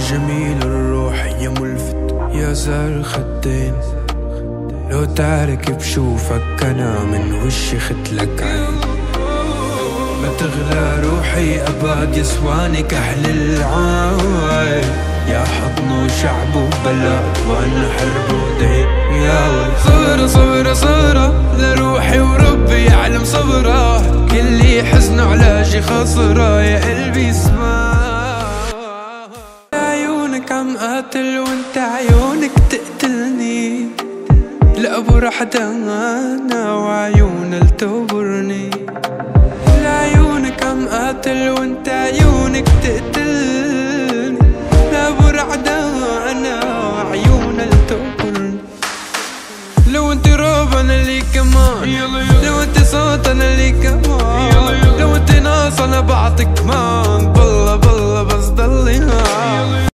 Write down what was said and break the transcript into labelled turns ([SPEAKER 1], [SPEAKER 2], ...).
[SPEAKER 1] جميل الروح يا ملفت يا زار الخدين، لو تعرك بشوفك أنا من وشي ختلك عين. ما تغلى روحي أبد يسواني كحل العين، يا حضن وشعب وبلد وأنا حرب ودين. يا صبرة صبرة صبرة لروحي وربي يعلم صبرة، كل حزن علاجي خسرة يا قلبي اسمع. عيونك عم قاتل وانت عيونك تقتلني، لأبو رحدة أنا وعيون تبرني. لعيونك عم قاتل وانت عيونك تقتلني، لأبو رحدة أنا وعيون تبرني. لو انت راب انا لي كمان، لو انت صوت انا لي كمان، لو انت ناس انا بعطيك كمان.